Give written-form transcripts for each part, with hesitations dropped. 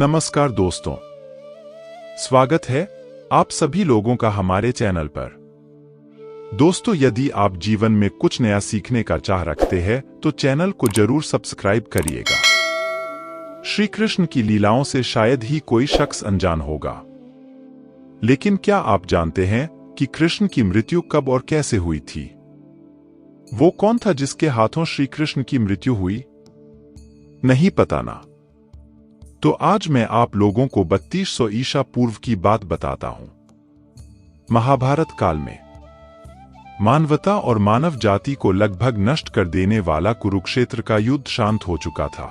नमस्कार दोस्तों, स्वागत है आप सभी लोगों का हमारे चैनल पर। दोस्तों, यदि आप जीवन में कुछ नया सीखने का चाह रखते हैं तो चैनल को जरूर सब्सक्राइब करिएगा। श्री कृष्ण की लीलाओं से शायद ही कोई शख्स अनजान होगा, लेकिन क्या आप जानते हैं कि कृष्ण की मृत्यु कब और कैसे हुई थी? वो कौन था जिसके हाथों श्री कृष्ण की मृत्यु हुई? नहीं पता ना? तो आज मैं आप लोगों को 3200 ईसा पूर्व की बात बताता हूं। महाभारत काल में मानवता और मानव जाति को लगभग नष्ट कर देने वाला कुरुक्षेत्र का युद्ध शांत हो चुका था।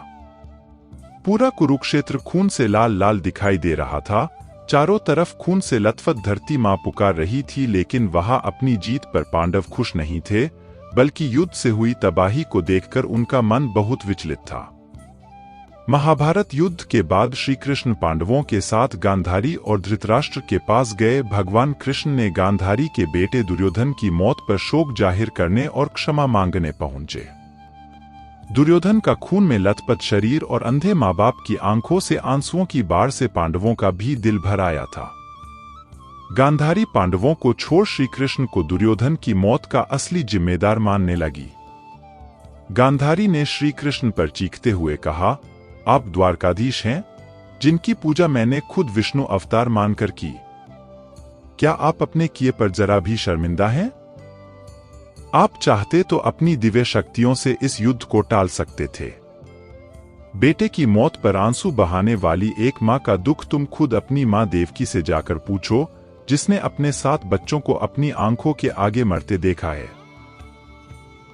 पूरा कुरुक्षेत्र खून से लाल लाल दिखाई दे रहा था। चारों तरफ खून से लथपथ धरती मां पुकार रही थी, लेकिन वहां अपनी जीत पर पांडव खुश नहीं थे, बल्कि युद्ध से हुई तबाही को देखकर उनका मन बहुत विचलित था। महाभारत युद्ध के बाद श्री कृष्ण पांडवों के साथ गांधारी और धृतराष्ट्र के पास गए। भगवान कृष्ण ने गांधारी के बेटे दुर्योधन की मौत पर शोक जाहिर करने और क्षमा मांगने पहुंचे। दुर्योधन का खून में लथपथ शरीर और अंधे माँ बाप की आंखों से आंसुओं की बाढ़ से पांडवों का भी दिल भर आया था। गांधारी पांडवों को छोड़ श्री कृष्ण को दुर्योधन की मौत का असली जिम्मेदार मानने लगी। गांधारी ने श्री कृष्ण पर चीखते हुए कहा, आप द्वारकाधीश हैं, जिनकी पूजा मैंने खुद विष्णु अवतार मानकर की। क्या आप अपने किए पर जरा भी शर्मिंदा हैं? आप चाहते तो अपनी दिव्य शक्तियों से इस युद्ध को टाल सकते थे। बेटे की मौत पर आंसू बहाने वाली एक मां का दुख तुम खुद अपनी मां देवकी से जाकर पूछो, जिसने अपने 7 बच्चों को अपनी आंखों के आगे मरते देखा है।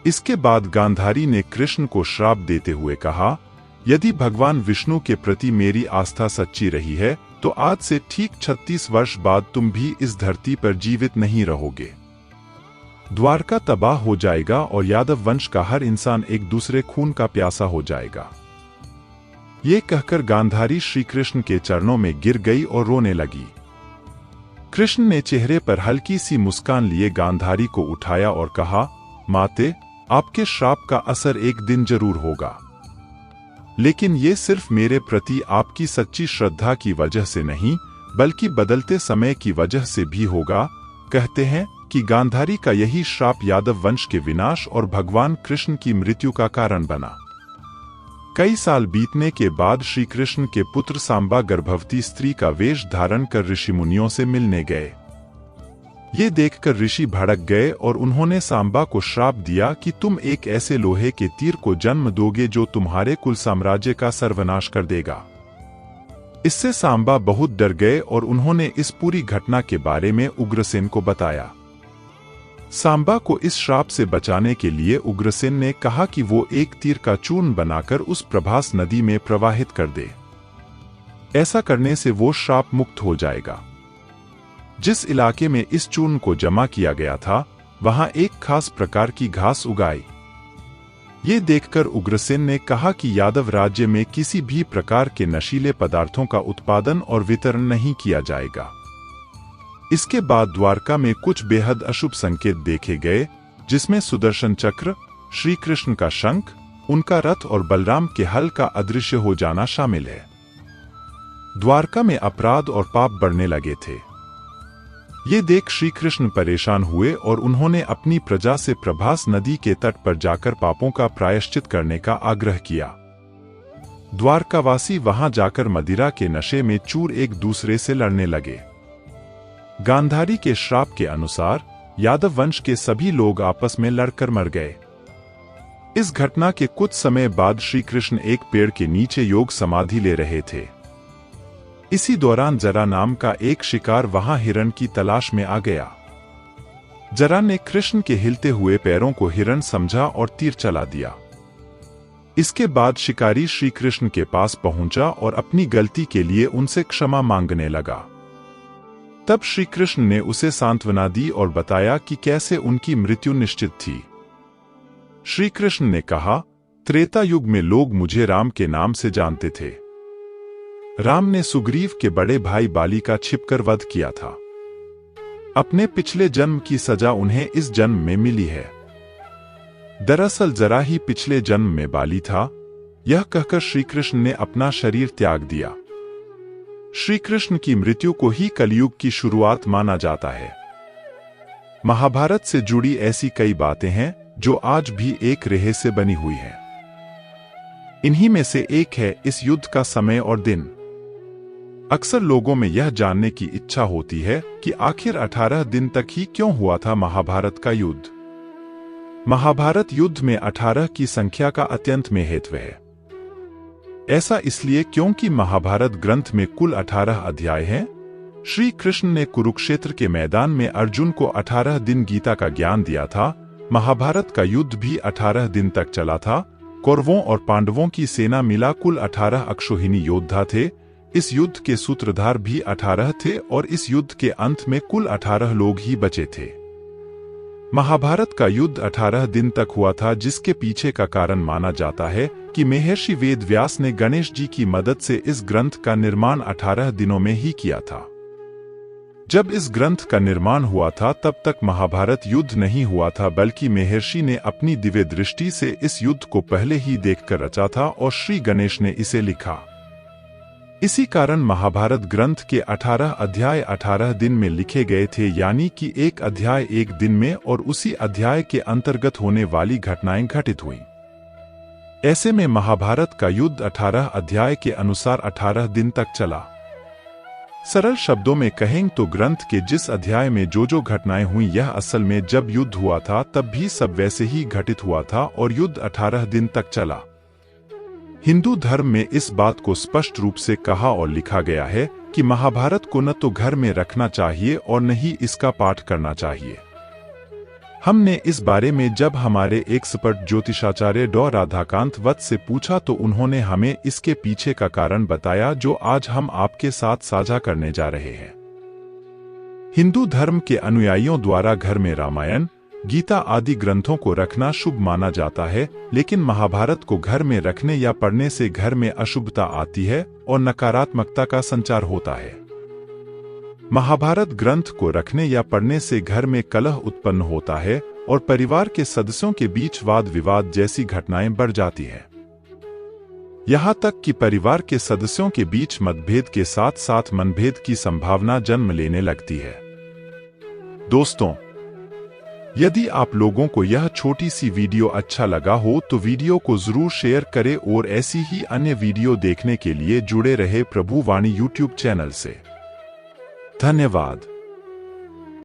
इसके बाद गांधारी ने कृष्ण को श्राप देते हुए कहा, यदि भगवान विष्णु के प्रति मेरी आस्था सच्ची रही है तो आज से ठीक 36 वर्ष बाद तुम भी इस धरती पर जीवित नहीं रहोगे। द्वारका तबाह हो जाएगा और यादव वंश का हर इंसान एक दूसरे खून का प्यासा हो जाएगा। ये कहकर गांधारी श्री कृष्ण के चरणों में गिर गई और रोने लगी। कृष्ण ने चेहरे पर हल्की सी मुस्कान लिए गांधारी को उठाया और कहा, माते, आपके श्राप का असर एक दिन जरूर होगा, लेकिन ये सिर्फ मेरे प्रति आपकी सच्ची श्रद्धा की वजह से नहीं, बल्कि बदलते समय की वजह से भी होगा। कहते हैं कि गांधारी का यही श्राप यादव वंश के विनाश और भगवान कृष्ण की मृत्यु का कारण बना। कई साल बीतने के बाद श्री कृष्ण के पुत्र सांबा गर्भवती स्त्री का वेश धारण कर ऋषि मुनियों से मिलने गए। ये देखकर ऋषि भड़क गए और उन्होंने सांबा को श्राप दिया कि तुम एक ऐसे लोहे के तीर को जन्म दोगे जो तुम्हारे कुल साम्राज्य का सर्वनाश कर देगा। इससे सांबा बहुत डर गए और उन्होंने इस पूरी घटना के बारे में उग्रसेन को बताया। सांबा को इस श्राप से बचाने के लिए उग्रसेन ने कहा कि वो एक तीर का चूर्ण बनाकर उस प्रभास नदी में प्रवाहित कर दे। ऐसा करने से वो श्राप मुक्त हो जाएगा। जिस इलाके में इस चूर्ण को जमा किया गया था, वहां एक खास प्रकार की घास उगाई। ये देखकर उग्रसेन ने कहा कि यादव राज्य में किसी भी प्रकार के नशीले पदार्थों का उत्पादन और वितरण नहीं किया जाएगा। इसके बाद द्वारका में कुछ बेहद अशुभ संकेत देखे गए, जिसमें सुदर्शन चक्र, श्री कृष्ण का शंख, उनका रथ और बलराम के हल का अदृश्य हो जाना शामिल है। द्वारका में अपराध और पाप बढ़ने लगे थे। ये देख श्री कृष्ण परेशान हुए और उन्होंने अपनी प्रजा से प्रभास नदी के तट पर जाकर पापों का प्रायश्चित करने का आग्रह किया। द्वारकावासी वहां जाकर मदिरा के नशे में चूर एक दूसरे से लड़ने लगे। गांधारी के श्राप के अनुसार यादव वंश के सभी लोग आपस में लड़कर मर गए। इस घटना के कुछ समय बाद श्री कृष्ण एक पेड़ के नीचे योग समाधि ले रहे थे। इसी दौरान जरा नाम का एक शिकार वहां हिरण की तलाश में आ गया। जरा ने कृष्ण के हिलते हुए पैरों को हिरण समझा और तीर चला दिया। इसके बाद शिकारी श्री कृष्ण के पास पहुंचा और अपनी गलती के लिए उनसे क्षमा मांगने लगा। तब श्री कृष्ण ने उसे सांत्वना दी और बताया कि कैसे उनकी मृत्यु निश्चित थी। श्री कृष्ण ने कहा, त्रेता युग में लोग मुझे राम के नाम से जानते थे। राम ने सुग्रीव के बड़े भाई बाली का छिपकर वध किया था। अपने पिछले जन्म की सजा उन्हें इस जन्म में मिली है। दरअसल जरा ही पिछले जन्म में बाली था। यह कहकर श्री कृष्ण ने अपना शरीर त्याग दिया। श्री कृष्ण की मृत्यु को ही कलयुग की शुरुआत माना जाता है। महाभारत से जुड़ी ऐसी कई बातें हैं जो आज भी एक रहस्य बनी हुई है। इन्हीं में से एक है इस युद्ध का समय और दिन। अक्सर लोगों में यह जानने की इच्छा होती है कि आखिर 18 दिन तक ही क्यों हुआ था महाभारत का युद्ध। महाभारत युद्ध में 18 की संख्या का अत्यंत महत्व है। ऐसा इसलिए क्योंकि महाभारत ग्रंथ में कुल 18 अध्याय हैं। श्री कृष्ण ने कुरुक्षेत्र के मैदान में अर्जुन को 18 दिन गीता का ज्ञान दिया था। महाभारत का युद्ध भी 18 दिन तक चला था। कौरवों और पांडवों की सेना मिला कुल 18 अक्षौहिणी योद्धा थे। इस युद्ध के सूत्रधार भी 18 थे और इस युद्ध के अंत में कुल 18 लोग ही बचे थे। महाभारत का युद्ध 18 दिन तक हुआ था, जिसके पीछे का कारण माना जाता है कि महर्षि वेद व्यास ने गणेश जी की मदद से इस ग्रंथ का निर्माण 18 दिनों में ही किया था। जब इस ग्रंथ का निर्माण हुआ था तब तक महाभारत युद्ध नहीं हुआ था, बल्कि महर्षि ने अपनी दिव्य दृष्टि से इस युद्ध को पहले ही देखकर रचा था और श्री गणेश ने इसे लिखा। इसी कारण महाभारत ग्रंथ के 18 अध्याय 18 दिन में लिखे गए थे, यानी कि एक अध्याय एक दिन में और उसी अध्याय के अंतर्गत होने वाली घटनाएं घटित हुईं। ऐसे में महाभारत का युद्ध 18 अध्याय के अनुसार 18 दिन तक चला। सरल शब्दों में कहें तो ग्रंथ के जिस अध्याय में जो जो घटनाएं हुई, यह असल में जब युद्ध हुआ था तब भी सब वैसे ही घटित हुआ था और युद्ध 18 दिन तक चला। हिंदू धर्म में इस बात को स्पष्ट रूप से कहा और लिखा गया है कि महाभारत को न तो घर में रखना चाहिए और न ही इसका पाठ करना चाहिए। हमने इस बारे में जब हमारे एक्सपर्ट ज्योतिषाचार्य डॉ राधाकांत वत्स से पूछा तो उन्होंने हमें इसके पीछे का कारण बताया, जो आज हम आपके साथ साझा करने जा रहे हैं। हिंदू धर्म के अनुयायियों द्वारा घर में रामायण, गीता आदि ग्रंथों को रखना शुभ माना जाता है, लेकिन महाभारत को घर में रखने या पढ़ने से घर में अशुभता आती है और नकारात्मकता का संचार होता है। महाभारत ग्रंथ को रखने या पढ़ने से घर में कलह उत्पन्न होता है और परिवार के सदस्यों के बीच वाद विवाद जैसी घटनाएं बढ़ जाती हैं। यहां तक कि परिवार के सदस्यों के बीच मतभेद के साथ साथ मनभेद की संभावना जन्म लेने लगती है। दोस्तों, यदि आप लोगों को यह छोटी सी वीडियो अच्छा लगा हो तो वीडियो को जरूर शेयर करें और ऐसी ही अन्य वीडियो देखने के लिए जुड़े रहे प्रभु वाणी यूट्यूब चैनल से। धन्यवाद।